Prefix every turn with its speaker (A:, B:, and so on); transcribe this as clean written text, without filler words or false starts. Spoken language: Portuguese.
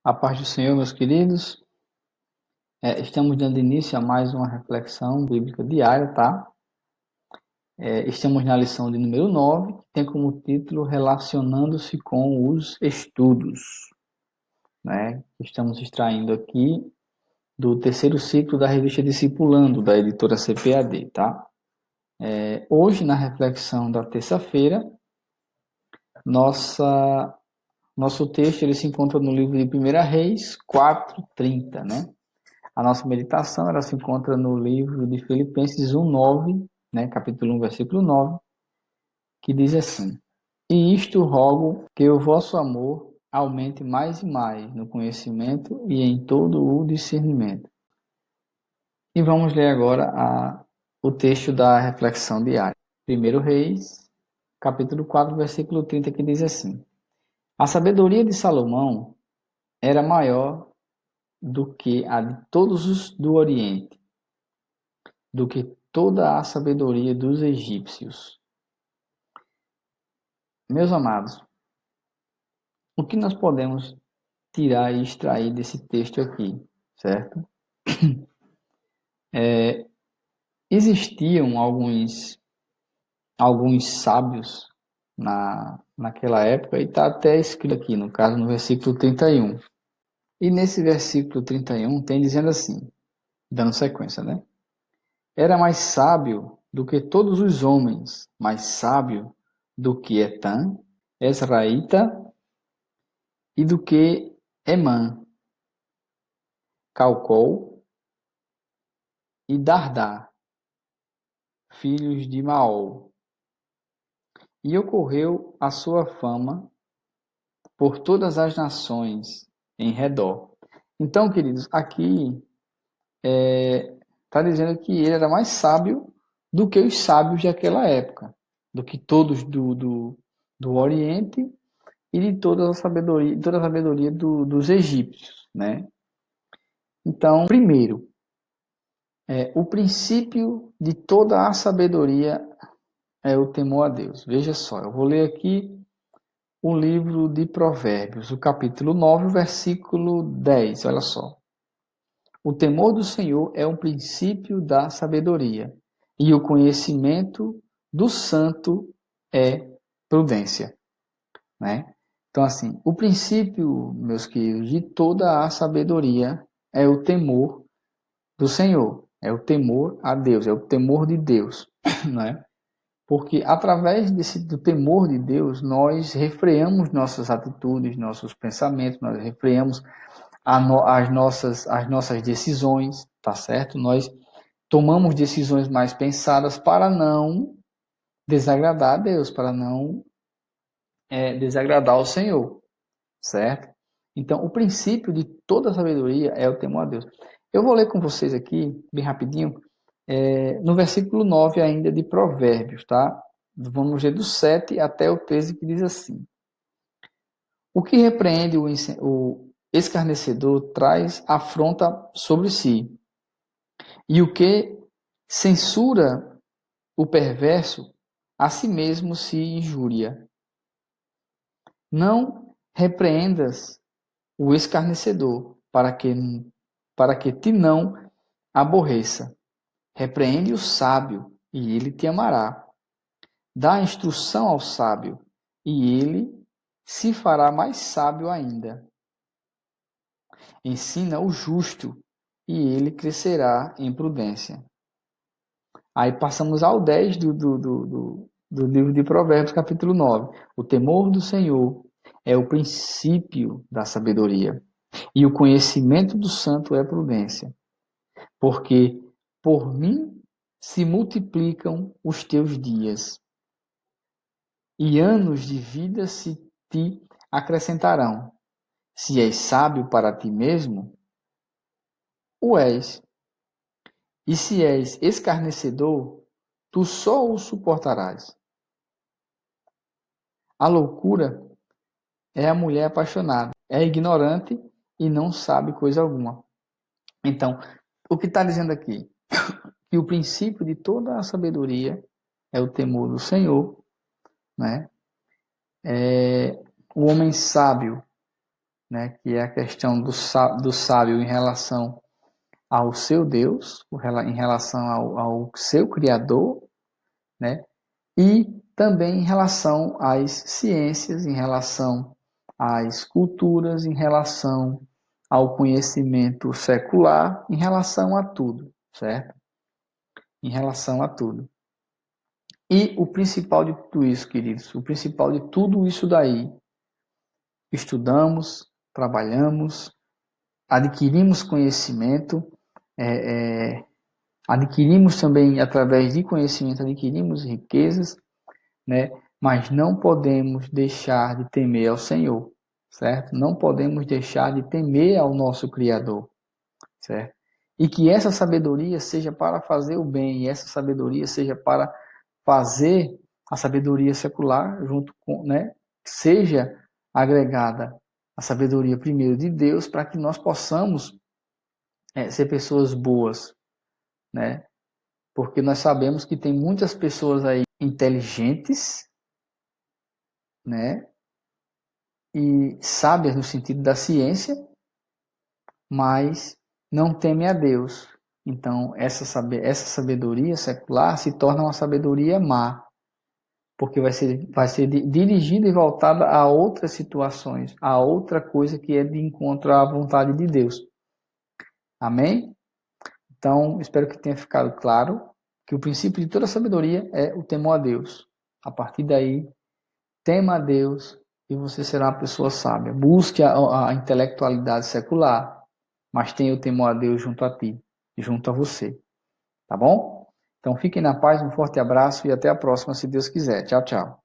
A: A paz do Senhor, meus queridos. Estamos dando início a mais uma reflexão bíblica diária, tá? Estamos na lição de número 9, que tem como título Relacionando-se com os Estudos, né? Estamos extraindo aqui do terceiro ciclo da revista Discipulando, da editora CPAD, tá? Hoje, na reflexão da terça-feira, nosso texto ele se encontra no livro de 1 Reis 4:30, né? A nossa meditação ela se encontra no livro de Filipenses 1:9, né, capítulo 1, versículo 9, que diz assim: E isto rogo que o vosso amor aumente mais e mais no conhecimento e em todo o discernimento. E vamos ler agora o texto da reflexão diária. 1 Reis, capítulo 4, versículo 30, que diz assim: A sabedoria de Salomão era maior do que a de todos os do Oriente, do que toda a sabedoria dos egípcios. Meus amados, o que nós podemos tirar e extrair desse texto aqui, certo? Existiam alguns sábios naquela época, e está até escrito aqui, no caso, no versículo 31. E nesse versículo 31 tem dizendo assim, dando sequência, né? Era mais sábio do que todos os homens, mais sábio do que Etã, Esraíta, e do que Emã, Calcol e Dardá, filhos de Maol. E ocorreu a sua fama por todas as nações em redor. Então, queridos, aqui está dizendo que ele era mais sábio do que os sábios daquela época, do que todos do Oriente e de toda a sabedoria dos egípcios, né? Então, primeiro, o princípio de toda a sabedoria é o temor a Deus. Veja só, eu vou ler aqui o livro de Provérbios, o capítulo 9, versículo 10. Olha só. O temor do Senhor é um princípio da sabedoria, e o conhecimento do santo é prudência, né? Então, assim, o princípio, meus queridos, de toda a sabedoria é o temor do Senhor, é o temor a Deus, é o temor de Deus, né? Porque através do temor de Deus, nós refreamos nossas atitudes, nossos pensamentos, nós refreamos as nossas decisões, tá certo? Nós tomamos decisões mais pensadas para não desagradar a Deus, para não desagradar o Senhor, certo? Então, o princípio de toda sabedoria é o temor a Deus. Eu vou ler com vocês aqui, bem rapidinho, no versículo 9 ainda de Provérbios, tá? Vamos ler do 7 até o 13, que diz assim: O que repreende o escarnecedor traz afronta sobre si, e o que censura o perverso a si mesmo se injúria. Não repreendas o escarnecedor, para que te não aborreça. Repreende o sábio, e ele te amará. Dá instrução ao sábio, e ele se fará mais sábio ainda. Ensina o justo, e ele crescerá em prudência. Aí passamos ao 10 do livro de Provérbios, capítulo 9. O temor do Senhor é o princípio da sabedoria, e o conhecimento do santo é prudência. Porque por mim se multiplicam os teus dias, e anos de vida se te acrescentarão. Se és sábio para ti mesmo, o és. E se és escarnecedor, tu só o suportarás. A loucura é a mulher apaixonada, é ignorante e não sabe coisa alguma. Então, o que está dizendo aqui? Que o princípio de toda a sabedoria é o temor do Senhor, né? O homem sábio, né, que é a questão do sábio em relação ao seu Deus, em relação ao seu Criador, né, e também em relação às ciências, em relação às culturas, em relação ao conhecimento secular, em relação a tudo, certo? Em relação a tudo. E o principal de tudo isso, queridos, o principal de tudo isso daí, estudamos, trabalhamos, adquirimos conhecimento, adquirimos também, através de conhecimento, adquirimos riquezas, né? Mas não podemos deixar de temer ao Senhor, certo? Não podemos deixar de temer ao nosso Criador, certo? E que essa sabedoria seja para fazer o bem, e essa sabedoria seja para fazer a sabedoria secular junto com, né? Seja agregada a sabedoria primeiro de Deus, para que nós possamos ser pessoas boas, né? Porque nós sabemos que tem muitas pessoas aí inteligentes, né? E sábias no sentido da ciência, mas não temem a Deus. Então, essa sabedoria secular se torna uma sabedoria má, porque vai ser dirigida e voltada a outras situações, a outra coisa que é de encontro à vontade de Deus. Amém? Então, espero que tenha ficado claro que o princípio de toda sabedoria é o temor a Deus. A partir daí, tema a Deus e você será uma pessoa sábia. Busque a intelectualidade secular, mas tenha o temor a Deus junto a ti, junto a você. Tá bom? Então fiquem na paz, um forte abraço e até a próxima, se Deus quiser. Tchau, tchau.